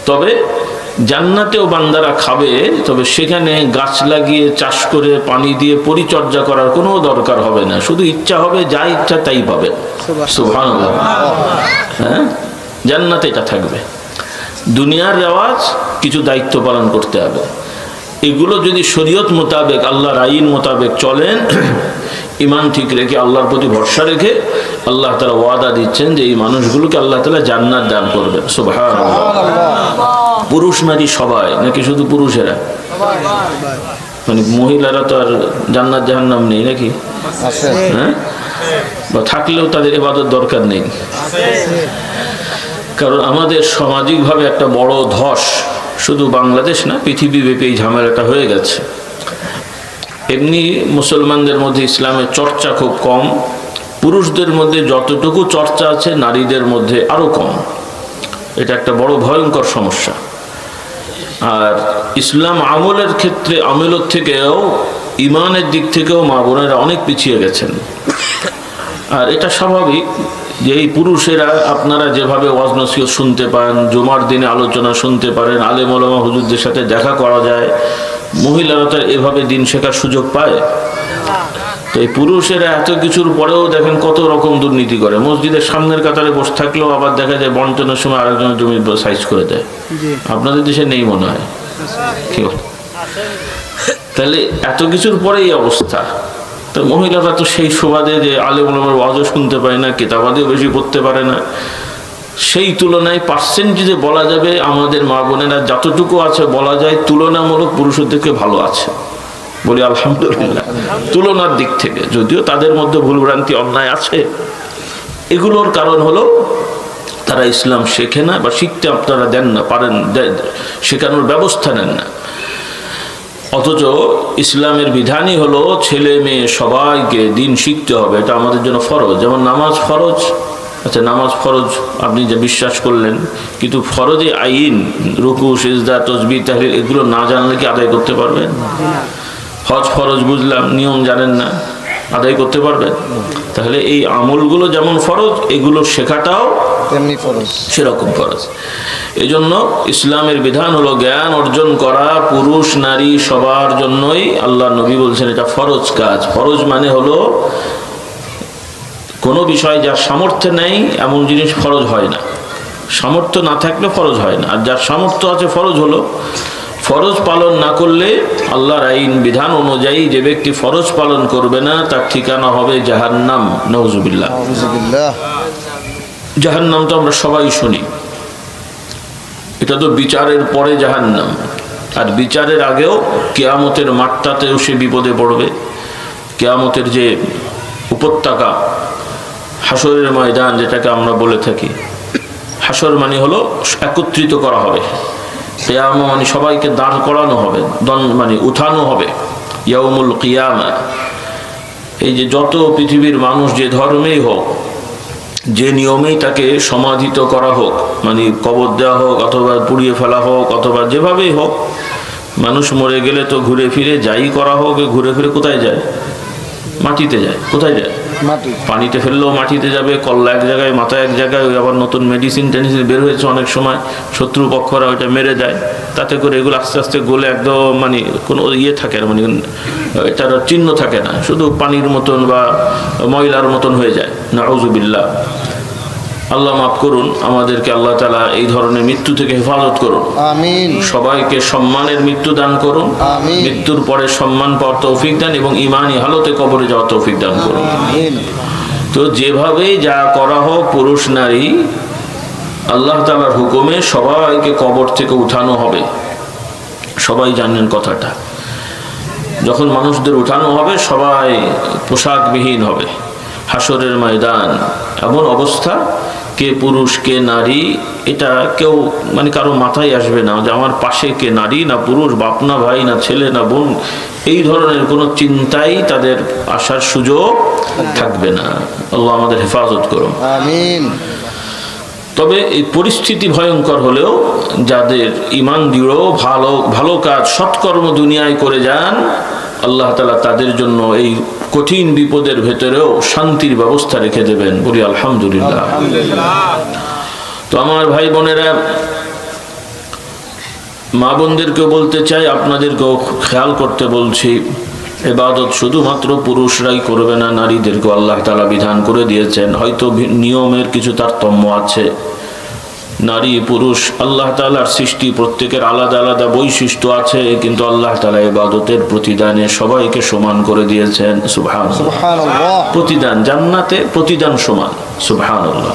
তবে জান্নাতেও বান্দারা খাবে, তবে সেখানে গাছ লাগিয়ে চাষ করে পানি দিয়ে পরিচর্যা করার কোনো দরকার হবে না, শুধু ইচ্ছা হবে, যা ইচ্ছা তাই পাবে। সুবহানাল্লাহ। হ্যাঁ, জান্নাতে এটা থাকবে। দুনিয়ার রেওয়াজ কিছু দায়িত্ব পালন করতে হবে, এগুলো যদি শরীয়ত মোতাবেক আল্লাহর আইন মোতাবেক চলেন, ইমান ঠিক রেখে আল্লাহর প্রতি ভরসা রেখে, আল্লাহ তাআলা ওয়াদা দিচ্ছেন যে এই মানুষগুলোকে আল্লাহ তাআলা জান্নাত দান করবেন। সুবহানাল্লাহ। পুরুষ নারী সবাই নাকি শুধু পুরুষেরা? মানে মহিলারা তো আর জান্নাত জাহান্নাম নেই নাকি? হ্যাঁ, বা থাকলেও তাদের ইবাদত দরকার নেই। কারণ আমাদের সামাজিকভাবে একটা বড় ধস, শুধু বাংলাদেশ না পৃথিবীব্যাপী এই ঝামেলাটা হয়ে গেছে। এমনি মুসলমানদের মধ্যে ইসলামের চর্চা খুব কম, পুরুষদের মধ্যে যতটুকু চর্চা আছে নারীদের মধ্যে আরো কম। এটা একটা বড় ভয়ঙ্কর সমস্যা। আর ইসলাম আমলের ক্ষেত্রে, আমলের থেকেও ইমানের দিক থেকেও মা বোনেরা অনেক পিছিয়ে গেছেন। আর এটা স্বাভাবিক যে এই পুরুষেরা, আপনারা যেভাবে ওয়াজ নসিহত শুনতে পান, জুমার দিনে আলোচনা শুনতে পারেন, আলেম ওলামা হুজুরদের সাথে দেখা করা যায়, মহিলারা তো এভাবে দিন শেখার সুযোগ পায়। তো এই পুরুষেরা এত কিছুর পরেও দেখেন কত রকম দুর্নীতি করে। মসজিদের সামনের কাতারে বসে থাকলেও আবার দেখা যায় বন্টনের সময় আরেকজনের জমি সাইজ করে দেয়। আপনাদের দেশে নেই মনে হয়, কি বল? তাহলে এত কিছুর পরে এই অবস্থা। তো মহিলারা তো সেই সুবাদে যে আলেম ওলামার ওয়াজও শুনতে পারে না, কিতাবাদিও বেশি পড়তে পারে না, সেই তুলনায় পার্সেন্টেজে বলা যাবে আমাদের মা বোনেরা যতটুকু আছে বলা যায় তুলনামূলক পুরুষের থেকে ভালো আছে, বলি আলহামদুলিল্লাহ। তুলনার দিক থেকে যদিও তাদের মধ্যে ভুলভ্রান্তি অন্যায় আছে, এগুলোর কারণ হলো তারা ইসলাম শেখে না, বা শিখতে আপনারা দেন না, পারেন, শেখানোর ব্যবস্থা নেন না। অথচ ইসলামের বিধানই হলো ছেলে মেয়ে সবাইকে দিন শিখতে হবে, এটা আমাদের জন্য ফরজ। যেমন নামাজ ফরজ, আচ্ছা নামাজ ফরজ আপনি যে বিশ্বাস করলেন, কিন্তু ফরজে আইন, রুকু সিজদা তাসবিহ তাহলিল এগুলো না জানলে কি আদায় করতে পারবেন? হজ ফরজ বুঝলাম, নিয়ম জানেন না, আদায় করতে পারবেন? তাহলে এই আমলগুলো যেমন ফরজ, এগুলো শেখাটাও তেমনি ফরজ, সেরকম ফরজ। এই জন্য ইসলামের বিধান হলো জ্ঞান অর্জন করা পুরুষ নারী সবার জন্যই। আল্লাহ নবী বলছেন এটা ফরজ কাজ। ফরজ মানে হলো কোনো বিষয় যার সামর্থ্য নেই এমন জিনিস ফরজ হয় না, সামর্থ্য না থাকলে ফরজ হয় না। আর যার সামর্থ্য আছে ফরজ হলো। ফরজ পালন না করলে আল্লাহর আইন বিধান অনুযায়ী যে ব্যক্তি ফরজ পালন করবে না তার ঠিকানা হবে জাহান্নাম। নাউজুবিল্লাহ। জাহান্নাম তো আমরা সবাই শুনি, এটা তো বিচারের পরে জাহান্নাম। আর বিচারের আগেও কিয়ামতের মাঠটাতেও সে বিপদে পড়বে। কিয়ামতের যে উপত্যকা, হাসরের ময়দান যেটাকে আমরা বলে থাকি, হাসর মানে হলো একত্রিত করা হবে, কিয়ামা মানে সবাইকে দাঁড় করানো হবে, মানে উঠানো হবে, ইয়াউমুল কিয়ামা। এই যে যত পৃথিবীর মানুষ যে ধর্মেই হোক, যে নিয়মেই তাকে সমাধিত করা হোক, মানে কবর দেওয়া হোক অথবা পুড়িয়ে ফেলা হোক অথবা যেভাবেই হোক, মানুষ মরে গেলে তো ঘুরে ফিরে যাই করা হোক, ঘুরে ফিরে কোথায় যায়? মাটিতে যায়। কোথায় যায়? পানিতে ফেললেও মাটিতে যাবে, কল্লা এক জায়গায়, মাথা এক জায়গায়। আবার নতুন মেডিসিন টেডিসিন বের হয়েছে অনেক সময়, শত্রুপক্ষরা ওইটা মেরে দেয়, তাতে করে এগুলো আস্তে আস্তে গলে একদম মানে কোনো ইয়ে থাকে না, মানে এটার চিহ্ন থাকে না, শুধু পানির মতন বা ময়লার মতন হয়ে যায়। নাউজুবিল্লাহ। আল্লাহ মাফ করুন আমাদেরকে, আল্লাহ তাআলা এই ধরনের মৃত্যু থেকে হেফাজত করুন। আমিন। সবাইকে সম্মানের মৃত্যু দান করুন। আমিন। মৃত্যুর পরে সম্মান পাওয়ার তৌফিক দান এবং ঈমানি হালতে কবরে যাওয়ার তৌফিক দান করুন। আমিন। তো যেভাবেই যা করা হোক পুরুষ নারী, আল্লাহ তাআলার হুকুমে সবাইকে কবর থেকে উঠানো হবে। সবাই জানেন কথাটা। যখন মানুষদের উঠানো হবে সবাই পোশাকবিহীন হবে। হাসরের ময়দান এমন অবস্থা, কে পুরুষ কে নারী এটা কেউ মানে কারো মাথায় আসবে না যে আমার পাশে কে নারী না পুরুষ, বাপ না ভাই না ছেলে না বোন, এই ধরনের কোনো চিন্তাই তাদের আসার সুযোগ থাকবে না। আল্লাহ আমাদের হেফাজত করুন। আমিন। তবে এই পরিস্থিতি ভয়ঙ্কর হলেও যাদের ঈমান দৃঢ়, ভালো ভালো কাজ সৎকর্ম দুনিয়ায় করে যান, আল্লাহ তাআলা তাদের জন্য এই কঠিন বিপদের ভেতরেও শান্তির ব্যবস্থা রেখে দেবেন। বলি আলহামদুলিল্লাহ। তো আমার ভাই বোনেরা, মা বোনদেরকে বলতে চাই, আপনাদেরকেও খেয়াল করতে বলছি, ইবাদত শুধুমাত্র পুরুষরাই করবে না, নারীদেরকেও আল্লাহ তাআলা বিধান করে দিয়েছেন। হয়তো নিয়মের কিছু তারতম্য আছে। নারী পুরুষ আল্লাহ তাআলার সৃষ্টি, প্রত্যেকের আলাদা আলাদা বৈশিষ্ট্য আছে, কিন্তু আল্লাহ তাআলা ইবাদতের প্রতিদানে সবাইকে সমান করে দিয়েছেন। সুবহানাল্লাহ। প্রতিদান জান্নাতে প্রতিদান সমান। সুবহানাল্লাহ।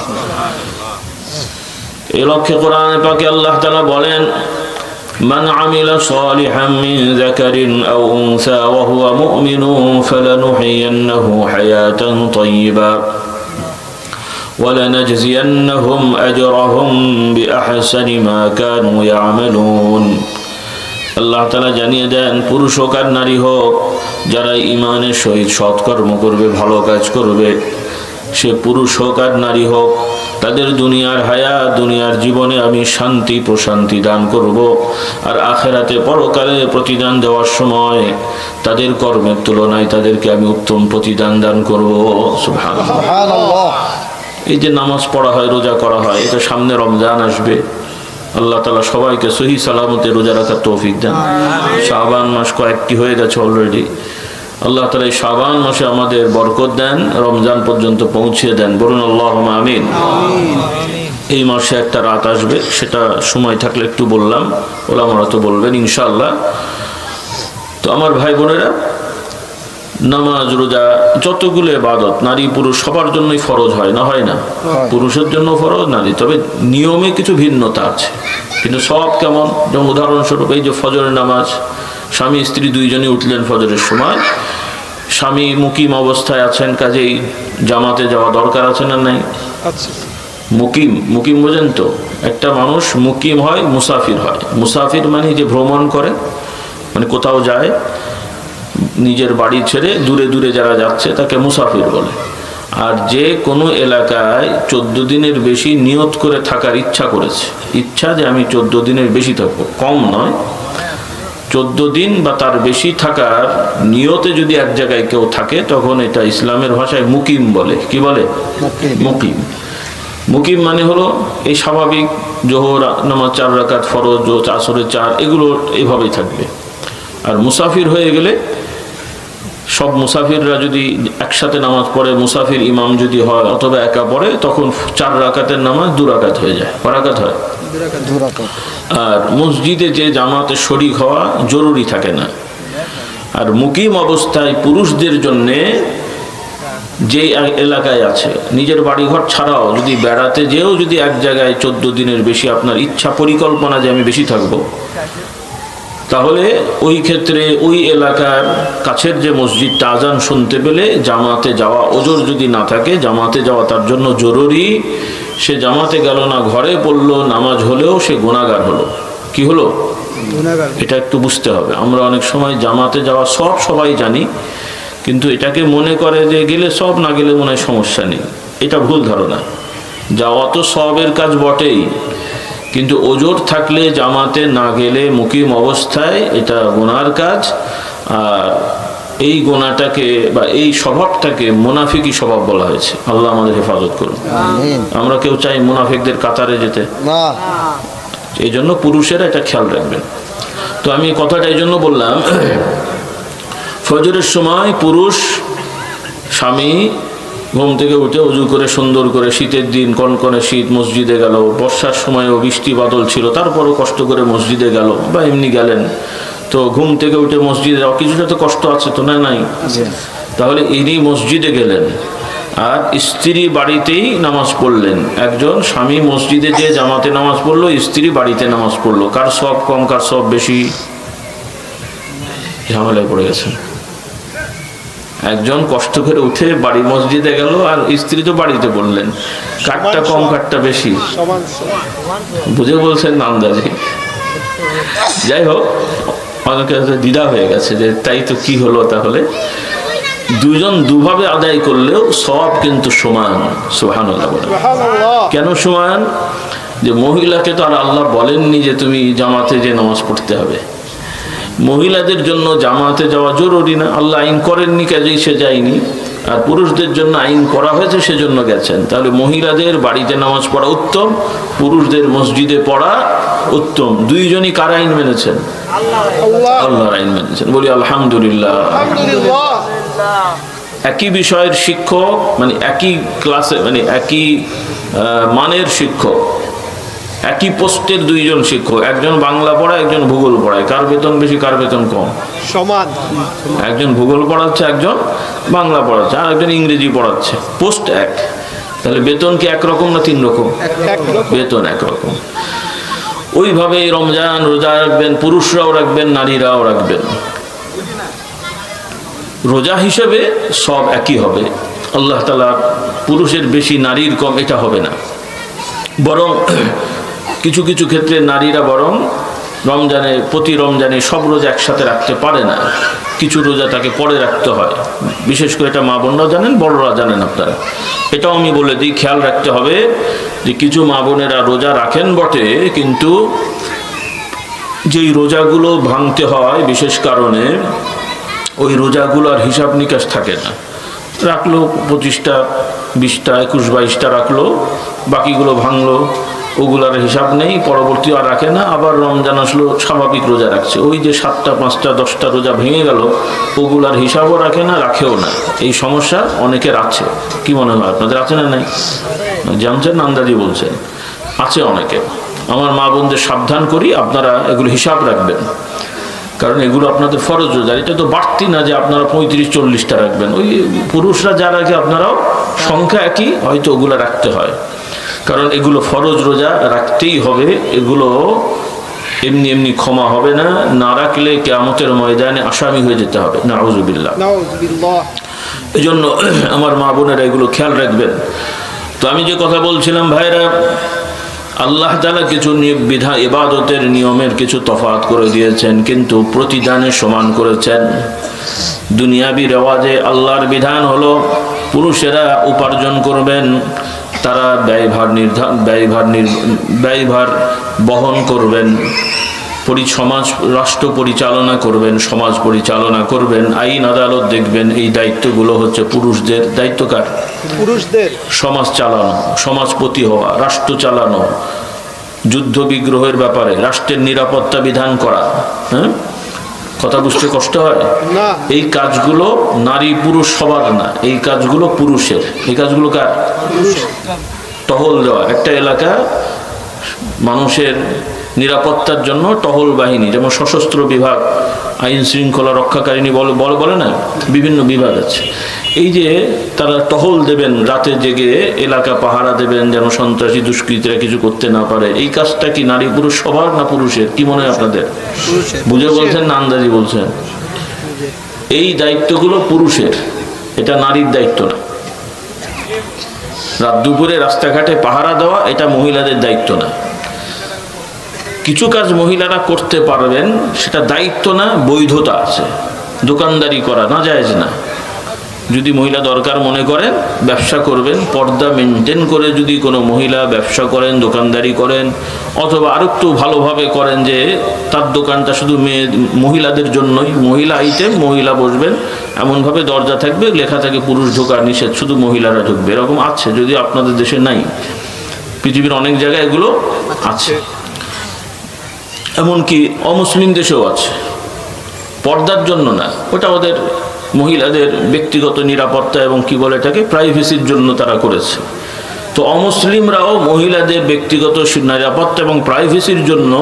এই লক্ষ্যে কোরআনে পাকে আল্লাহ তাআলা বলেন, মান আমিলা সালিহাম মিন যাকারিন আও উনসা ওয়া হুয়া মুমিনুন ফালানুহয়িন্নাহু হায়াতান তাইয়্যিবা ওয়ালানাজজিয়ান্নাহুম আজরাহুম বিআহসানি মা কানু ইয়ামালুন। আল্লাহ তাআলা জানিয়ে দেন, পুরুষ হোক আর নারী হোক, যারা ঈমানের সহিত সৎকর্ম করবে, ভালো কাজ করবে, সে পুরুষ হোক আর নারী হোক, তাদের দুনিয়ার হায়াত, দুনিয়ার জীবনে আমি শান্তি প্রশান্তি দান করব, আর আখিরাতে পরকালে প্রতিদান দেওয়ার সময় তাদের কর্মের তুলনায় তাদেরকে আমি উত্তম প্রতিদান দান করব। সুবহানাল্লাহ। এই যে নামাজ পড়া হয়, রোজা করা হয়, এটা সামনে রমজান আসবে। আল্লাহ তাআলা সবাইকে সহি সালামতে রোজা রাখার তৌফিক দেন। শাবান মাস কয়েকটি হয়ে গেছে অলরেডি। আল্লাহ তাআলা এই শাবান মাসে আমাদের বরকত দেন, রমজান পর্যন্ত পৌঁছিয়ে দেন। বলুন আল্লাহুম্মা আমিন। এই মাসে একটা রাত আসবে, সেটা সময় থাকলে একটু বললাম, ওলামারা তো বলবেন ইনশাআল্লাহ। তো আমার ভাই বোনেরা, নামাজ রোজা যতগুলো ইবাদত নারী পুরুষ সবার জন্যই ফরজ হয় না, হয় না? পুরুষের জন্য ফরজ, নারী, তবে নিয়মে কিছু ভিন্নতা আছে, কিন্তু সব কেমন? যেমন উদাহরণস্বরূপ এই যে ফজরের নামাজ, স্বামী স্ত্রী দুইজনই উঠলেন ফজরের সময়, স্বামী মুকিম অবস্থায় আছেন, কাজেই জামাতে যাওয়া দরকার আছে না নাই? মুকিম, মুকিম বোঝেন তো? একটা মানুষ মুকিম হয়, মুসাফির হয়। মুসাফির মানে যে ভ্রমণ করে, মানে কোথাও যায়, নিজের বাড়ি ছেড়ে দূরে দূরে যারা যাচ্ছে তাকে মুসাফির বলে। আর যে কোনো এলাকায় 14 দিনের বেশি নিয়ত করে থাকার ইচ্ছা করেছে, ইচ্ছা যে আমি 14 দিনের বেশি থাকবো, কম নয়, 14 দিন বা তার বেশি থাকার নিয়তে যদি এক জায়গায় কেউ থাকে, তখন এটা ইসলামের ভাষায় মুকিম বলে। কি বলে? মুকিম। মুকিম মানে হলো এই স্বাভাবিক জোহর নামাজ 4 রাকাত ফরজ, আসরের 4, এগুলো এভাবেই থাকবে। আর মুসাফির হয়ে গেলে, সব মুসাফিররা যদি একসাথে নামাজ পড়ে, মুসাফির ইমাম যদি হয় অথবা একা পড়ে, তখন 4 রাকাতের নামাজ 2 রাকাত হয়ে যায়। কয় রাকাত হয়? 2 রাকাত। আর মসজিদে যে জামাতে শরীক হওয়া জরুরি থাকে না। আর মুকিম অবস্থায় পুরুষদের জন্যে যে এলাকায় আছে, নিজের বাড়িঘর ছাড়াও যদি বেড়াতে যেও যদি এক জায়গায় 14 দিনের বেশি আপনার ইচ্ছা পরিকল্পনা যে আমি বেশি থাকবো, তাহলে ওই ক্ষেত্রে ওই এলাকার কাছের যে মসজিদটা, আজান শুনতে পেলে জামাতে যাওয়া, ওজোর যদি না থাকে জামাতে যাওয়া তার জন্য জরুরি। সে জামাতে গেল না, ঘরে পড়লো, নামাজ হলেও সে গুনাহগার হলো। কি হলো? গুনাহগার। এটা একটু বুঝতে হবে। আমরা অনেক সময় জামাতে যাওয়া সব সবাই জানি, কিন্তু এটাকে মনে করে যে গেলে সব, না গেলে মনে হয় সমস্যা নেই। এটা ভুল ধারণা। যাওয়া তো সবের কাজ বটেই, কিন্তু ওজোর থাকলে জামাতে না গেলে মুকিম অবস্থায় এটা গুনার কাজ। আর এই গুনাহটাকে বা এই স্বভাবটাকে মুনাফিকি স্বভাব বলা হয়েছে। আল্লাহ আমাদের হেফাজত করুন। আমরা কেউ চাই মুনাফিকদের কাতারে যেতে না, এই জন্য পুরুষেরা এটা খেয়াল রাখবেন। তো আমি কথাটা এই জন্য বললাম, ফজরের সময় পুরুষ স্বামী ঘুম থেকে উঠে উজু করে সুন্দর করে, শীতের দিন কনকনে শীত, মসজিদে গেল, বর্ষার সময়ও বৃষ্টি বাদল ছিল, তারপরও কষ্ট করে মসজিদে গেল বা এমনি গেলেন, তো ঘুম থেকে উঠে মসজিদে যাওয়া কিছুটা তো কষ্ট আছে তো, না নাই? তাহলে ইনি মসজিদে গেলেন আর স্ত্রী বাড়িতেই নামাজ পড়লেন। একজন স্বামী মসজিদে যে জামাতে নামাজ পড়লো, স্ত্রী বাড়িতে নামাজ পড়লো, কার সব কম কার সব বেশি? ঝামেলায় পড়ে গেছেন। একজন কষ্ট করে উঠে বাড়ি মসজিদে গেল, আর স্ত্রী তো বাড়িতে পড়লেন, কারটা কম কারটা বেশি? বুঝে বলছেন আন্দাজে। যাই হোক, অনেকে দ্বিধা হয়ে গেছে যে তাই তো কি হলো, তাহলে দুজন দুভাবে আদায় করলেও সব কিন্তু সমান। সুবহানাল্লাহ বলে। কেন সমান? যে মহিলাকে তো আর আল্লাহ বলেননি যে তুমি জামাতে যে নামাজ পড়তে হবে। মহিলাদের জন্য জামাতে যাওয়া জরুরি না, আল্লাহ আইন করেননি, কাজেই সে যায়নি। আর পুরুষদের জন্য আইন করা হয়েছে, সেজন্য গেছেন। তাহলে মহিলাদের বাড়িতে নামাজ পড়া উত্তম, পুরুষদের মসজিদে পড়া উত্তম। দুইজনই কার আইন মেনেছেন? আল্লাহর আইন মেনেছেন। বলি আলহামদুলিল্লাহ। একই বিষয়ের শিক্ষক, মানে একই ক্লাসে, মানে একই মানের শিক্ষক, একই পোস্টের দুইজন শিক্ষক, একজন বাংলা পড়ায়, একজন ভূগোল পড়ায়, কার বেতন বেশি কার বেতন কম? সমান। একজন ভূগোল পড়াচ্ছে, একজন বাংলা পড়াচ্ছে, আর একজন ইংরেজি পড়াচ্ছে, পোস্ট এক। তাহলে বেতন কি একরকম না তিন রকম? বেতন একরকম। ওইভাবে রমজান রোজা রাখবেন, পুরুষরাও রাখবেন, নারীরাও রাখবেন। রোজা হিসেবে সব একই হবে। আল্লাহ তাআলা পুরুষের বেশি নারীর কম এটা হবে না, বরং কিছু কিছু ক্ষেত্রে নারীরা বরং রমজানে, প্রতি রমজানে সব রোজা একসাথে রাখতে পারে না, কিছু রোজা তাকে পরে রাখতে হয়। বিশেষ করে এটা মা বোনরা জানেন, বড়রা জানেন। আপনারা এটাও আমি বলে দিই, খেয়াল রাখতে হবে যে কিছু মা বোনেরা রোজা রাখেন বটে, কিন্তু যেই রোজাগুলো ভাঙতে হয় বিশেষ কারণে, ওই রোজাগুলোর হিসাব নিকাশ থাকে না। রাখলো 25টা 20টা 21-22টা রাখলো, বাকিগুলো ভাঙলো, ওগুলার হিসাব নেই, পরবর্তী আর রাখে না। আবার রমজান আসলো, স্বাভাবিক রোজা রাখছে। ওই যে 7টা 5টা 10টা রোজা ভেঙে গেল, ওগুলার হিসাবও রাখে না, রাখেও না। এই সমস্যা অনেকের আছে। কি মনে হয় আপনাদের আছে না? নাই জানছেন না, আন্দাজি বলছেন, আছে অনেকে। আমার মা বোনদের সাবধান করি, আপনারা এগুলো হিসাব রাখবেন, কারণ এগুলো আপনাদের ফরজ রোজা। এটা তো বাড়তি না যে আপনারা 35-40টা রাখবেন। ওই পুরুষরা যা রাখে আপনারাও সংখ্যা একই, হয়তো ওগুলো রাখতে হয়, কারণ এগুলো ফরজ রোজা, রাখতেই হবে। এগুলো এমনি এমনি ক্ষমা হবে না, না রাখলে কিয়ামতের ময়দানে আসামি হয়ে যেতে হবে। নাউযুবিল্লাহ। এই জন্য আমার মা বোনেরা এগুলো খেয়াল রাখবেন। তো আমি যে কথা বলছিলাম ভাইরা, আল্লাহ তাআলা কিছু বিধান, ইবাদতের নিয়মের কিছু তফাৎ করে দিয়েছেন, কিন্তু প্রতিদানে সমান করেছেন। দুনিয়াবি রেওয়াজে আল্লাহর বিধান হলো পুরুষেরা উপার্জন করবেন, তারা ব্যয়ভার বহন করবেন, সমাজ রাষ্ট্র পরিচালনা করবেন, সমাজ পরিচালনা করবেন, আইন আদালত দেখবেন। এই দায়িত্বগুলো হচ্ছে পুরুষদের দায়িত্ব। কার? পুরুষদের। সমাজ চালানো, সমাজপতি হওয়া, রাষ্ট্র চালানো, যুদ্ধ বিগ্রহের ব্যাপারে রাষ্ট্রের নিরাপত্তা বিধান করা। হ্যাঁ, কথা বুঝতে কষ্ট হয়? এই কাজগুলো নারী পুরুষ সবার না, এই কাজগুলো পুরুষের। এই কাজগুলো কার? টহল দেওয়া, একটা এলাকা মানুষের নিরাপত্তার জন্য টহল বাহিনী, যেমন সশস্ত্র বিভাগ, আইন শৃঙ্খলা রক্ষাকারিনী বলে না, বিভিন্ন বিভাগ আছে। এই যে তারা টহল দেবেন, রাতে জেগে এলাকা পাহারা দেবেন, যেন সন্ত্রাসী দুষ্কৃতীরা কিছু করতে না পারে। এই কাজটা কি নারী পুরুষ সবার না পুরুষের? কি মনে হয় আপনাদের? বুঝে বলছেন না আন্দাজি বলছেন? এই দায়িত্বগুলো পুরুষের, এটা নারীর দায়িত্ব না। রাত দুপুরে রাস্তাঘাটে পাহারা দেওয়া এটা মহিলাদের দায়িত্ব না। কিছু কাজ মহিলারা করতে পারবেন, সেটা দায়িত্ব না, বৈধতা আছে। দোকানদারি করা না জায়েজ না। যদি মহিলা দরকার মনে করেন, ব্যবসা করবেন, পর্দা মেনটেন করে যদি কোনো মহিলা ব্যবসা করেন, দোকানদারি করেন, অথবা আর একটু ভালোভাবে করেন যে তার দোকানটা শুধু মহিলাদের জন্যই, মহিলা আইটেম, মহিলা বসবেন, এমনভাবে দরজা থাকবে, লেখা থাকে পুরুষ ঢোকার নিষেধ, শুধু মহিলারা ঢুকবে, এরকম আছে। যদি আপনাদের দেশে নাই, পৃথিবীর অনেক জায়গায় এগুলো আছে, এমনকি অমুসলিম দেশেও আছে। পর্দার জন্য না, ওটা ওদের মহিলাদের ব্যক্তিগত নিরাপত্তা এবং কি বলে এটাকে, প্রাইভেসির জন্য তারা করেছে। তো অমুসলিমরাও মহিলাদের ব্যক্তিগত নিরাপত্তা এবং প্রাইভেসির জন্য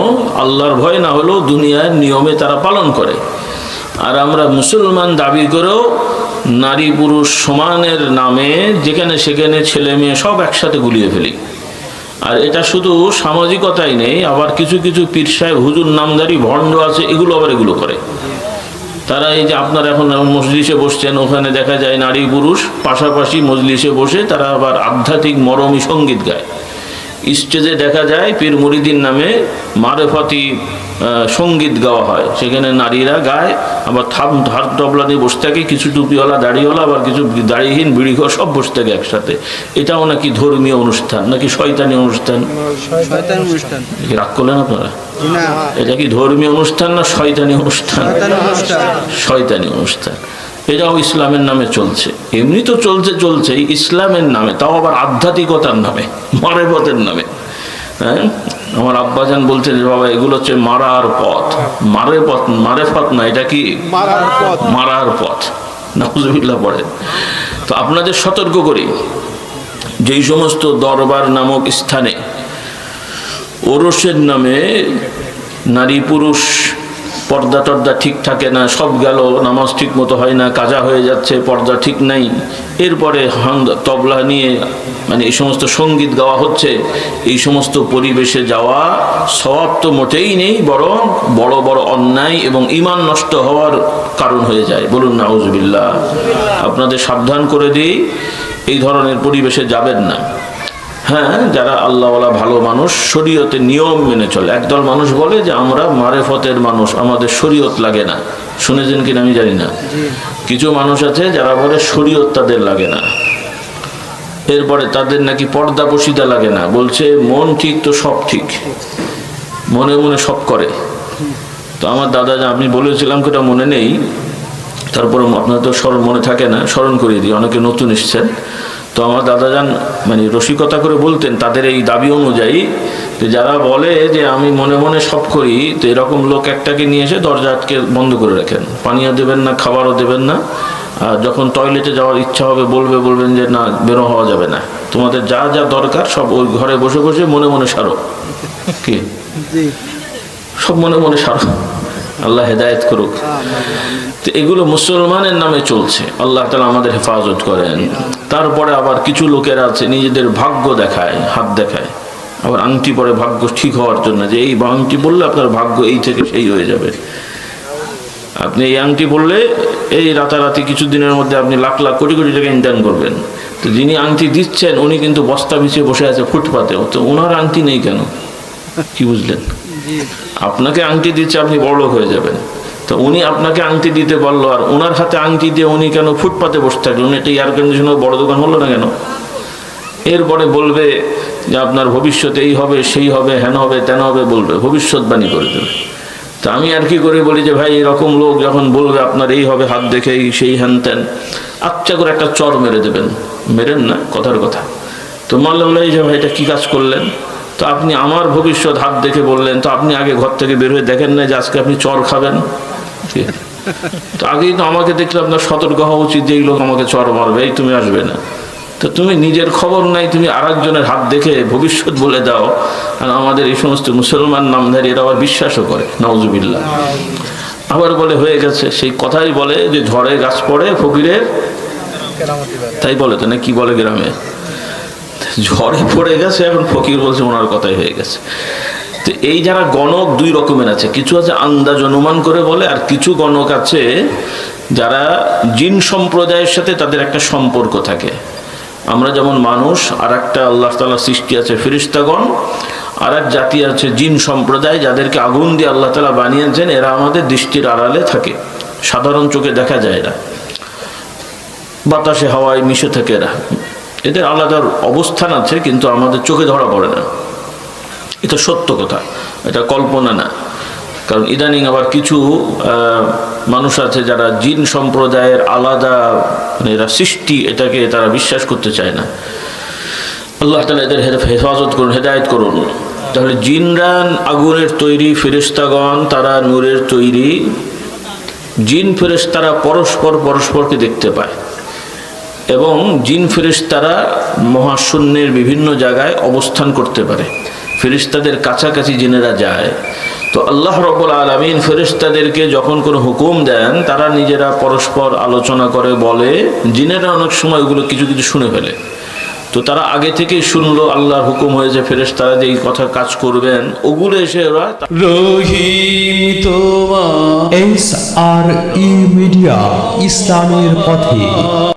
আল্লাহর ভয় না হলেও দুনিয়ার নিয়মে তারা পালন করে। আর আমরা মুসলমান দাবি করেও নারী পুরুষ সমানের নামে যেখানে সেখানে ছেলে মেয়ে সব একসাথে গুলিয়ে ফেলি। আর এটা শুধু সামাজিকতাই নেই, আবার কিছু কিছু পীর সাহেব হুজুর নামদারি ভণ্ড আছে, এগুলো আবার এগুলো করে। তারা এই যে আপনারা এখন মজলিসে বসছেন, ওখানে দেখা যায় নারী পুরুষ পাশাপাশি মজলিসে বসে তারা আবার আধ্যাত্মিক মরমী সঙ্গীত গায়। স্টেজে দেখা যায় পীর মুরিদিন নামে মারেফাতি সঙ্গীত গাওয়া হয়, সেখানে নারীরা গায়, আবার হাত তবলা নিয়ে বসে থাকে, কিছু টুপিওয়ালা দাড়িওয়ালা, আবার কিছু দাড়িহীন বিড়িঘর সব বসে থাকে একসাথে। এটাও নাকি ধর্মীয় অনুষ্ঠান, নাকি শয়তানি অনুষ্ঠান? রাগ করলেন আপনারা? এটা কি ধর্মীয় অনুষ্ঠান না শয়তানি অনুষ্ঠান? শয়তানি অনুষ্ঠান। এটাও ইসলামের নামে চলছে। এমনি তো চলছে ইসলামের নামে, তাও আবার আধ্যাত্মিকতার নামে, মারেফতের নামে। হ্যাঁ, আমার আব্বাজান বলছেন যে বাবা এগুলো হচ্ছে মারার পথ। মারেফত না, এটা কি মারার পথ। নাউজুবিল্লাহ পড়ে। তো আপনাদের সতর্ক করি, যেই সমস্ত দরবার নামক স্থানে ওরসের নামে নারী পুরুষ পর্দা টর্দা ঠিক থাকে না, সব গেল, নামাজ ঠিক মতো হয় না, কাজা হয়ে যাচ্ছে, পর্দা ঠিক নাই, এরপরে তবলা নিয়ে মানে এই সমস্ত সঙ্গীত গাওয়া হচ্ছে, এই সমস্ত পরিবেশে যাওয়া সওয়াব তো মোটেই নেই, বরং বড় বড় অন্যায় এবং ঈমান নষ্ট হওয়ার কারণ হয়ে যায়। বলুন নাউজুবিল্লাহ। আপনাদের সাবধান করে দিই, এই ধরনের পরিবেশে যাবেন না। হ্যাঁ, যারা আল্লাহওয়ালা ভালো মানুষ, শরীয়তের নিয়ম মেনে চলে। একদল মানুষ বলে যে আমরা মারেফতের মানুষ, আমাদের শরীয়ত লাগে না। শুনেছেন কিনা আমি জানি না। কিছু মানুষ আছে যারা বলে শরীয়ত তাদের লাগে না, এরপরে তাদের নাকি পর্দা পশিদা লাগে না, বলছে মন ঠিক তো সব ঠিক, মনে মনে সব করে। তো আমার দাদা, আপনি বলেছিলাম কি ওটা মনে নেই, তারপরে আপনার তো স্মরণ মনে থাকে না, স্মরণ করিয়ে দিই, অনেকে নতুন এসছেন। তো আমার দাদাজান মানে রসিকতা করে বলতেন তাদের এই দাবি অনুযায়ী যে যারা বলে যে আমি মনে মনে সব করি, তো এরকম লোক একটাকে নিয়ে এসে দরজা আটকে বন্ধ করে রাখেন, পানীয় দেবেন না, খাবারও দেবেন না। আর যখন টয়লেটে যাওয়ার ইচ্ছা হবে বলবেন যে না, বেরো হওয়া যাবে না, তোমাদের যা যা দরকার সব ওই ঘরে বসে বসে মনে মনে সারো। কি সব মনে মনে সারো, আল্লাহ হেদায়েত করুক। তো এগুলো মুসলমানের নামে চলছে, আল্লাহ তাআলা আমাদের হেফাজত করেন। তারপরে আবার কিছু লোকেরা আছে নিজেদের ভাগ্য দেখায়, হাত দেখায়, আবার আংটি পরে ভাগ্য ঠিক হওয়ার জন্য, যে এই আংটি বললে আপনার ভাগ্য এই থেকে সেই হয়ে যাবে। আপনি এই আংটি বললে এই রাতারাতি কিছুদিনের মধ্যে আপনি লাখ লাখ কোটি কোটি টাকা ইনকাম করবেন। তো যিনি আংটি দিচ্ছেন উনি কিন্তু বস্তা বিছিয়ে বসে আছে ফুটপাতে, তো ওনার আংটি নেই কেন? কি বুঝলেন? আপনাকে আংটি দিচ্ছে, আপনি বড়লোক হয়ে যাবেন। তো উনি আপনাকে আংটি দিতে পারলো, আর ওনার হাতে আংটি দিয়ে উনি কেন ফুটপাতে বসে থাকলেন? এটা এয়ার কন্ডিশনের বড় দোকান হলো না কেন? এরপরে বলবে যে আপনার ভবিষ্যতে এই হবে, সেই হবে, হেন হবে, তেন হবে, বলবে, ভবিষ্যৎবাণী করে দেবে। তা আমি আর কি করে বলি যে ভাই এরকম লোক যখন বলবে আপনার এই হবে হাত দেখে, সেই হ্যান তেন, আচ্ছা করে একটা চর মেরে দেবেন। মেরেন না, কথার কথা। তো মানলাম এই যে ভাই এটা কি কাজ করলেন? তো আপনি আমার ভবিষ্যৎ হাত দেখে বললেন, তো আপনি আগে ঘর থেকে বের হয়ে দেখেন না যে আজকে আপনি চর খাবেন? তো আগেই তো আমাকে দেখলে আপনার সতর্ক হওয়া উচিত যে এই লোক আমাকে চর মারবে, এই তুমি আসবে না। তো তুমি নিজের খবর নাই, তুমি আরেকজনের হাত দেখে ভবিষ্যৎ বলে দাও। আর আমাদের এই সমস্ত মুসলমান নামধারী এরা আবার বিশ্বাসও করে, নাউজুবিল্লাহ। আবার বলে হয়ে গেছে, সেই কথাই বলে যে ঝড়ে গাছ পড়ে ফকিরের, তাই বলে তো না, কি বলে গ্রামে, ঝড়ে পড়ে গেছে, এখন ফকির বলছে ওনার কথাই হয়ে গেছে। তো এই যারা গণক দুই রকমের আছে, কিছু আছে আন্দাজ অনুমান করে বলে, আর কিছু গণক আছে যারা জিন সম্প্রদায়ের সাথে তাদের একটা সম্পর্ক থাকে। আমরা যেমন মানুষ, আর একটা আল্লাহ তাআলা সৃষ্টি আছে ফেরেশতাগণ, আর এক জাতি আছে জিন সম্প্রদায়, যাদেরকে আগুন দিয়ে আল্লাহ তাআলা বানিয়েছেন। এরা আমাদের দৃষ্টির আড়ালে থাকে, সাধারণ চোখে দেখা যায় না, বাতাসে হাওয়ায় মিশে থাকে এরা। এদের আলাদা অবস্থান আছে, কিন্তু আমাদের চোখে ধরা পড়ে না। এটা সত্য কথা, এটা কল্পনা না। কারণ ইদানিং আবার কিছু মানুষ আছে যারা জিন সম্প্রদায়ের আলাদা, মানে এরা সৃষ্টি, এটাকে তারা বিশ্বাস করতে চায় না। আল্লাহ তাআলা এদের হেফাজত করুন, হেদায়েত করুন। তাহলে জিনরা আগুনের তৈরি, ফেরেশতাগণ তারা নূরের তৈরি। জিন ফেরেশতারা পরস্পরকে দেখতে পায়, এবং জিন ফেরেশতারা মহাশূন্যের বিভিন্ন জায়গায় অবস্থান করতে পারে। ফেরেশতাদের কাছাকাছি জিনেরা যায়। তো আল্লাহ রাব্বুল আলামিন ফেরেশতাদেরকে যখন কোনো হুকুম দেন, তারা নিজেরা পরস্পর আলোচনা করে বলে, জিনেরা অনেক সময় ওগুলো কিছু কিছু শুনে ফেলে। তো তারা আগে থেকেই শুনলো আল্লাহর হুকুম হয়েছে ফেরেশতারা যে এই কথা কাজ করবেন, ওগুলো এসে ওরা রহিম তোমার SRE মিডিয়া, ইসলামের পথে।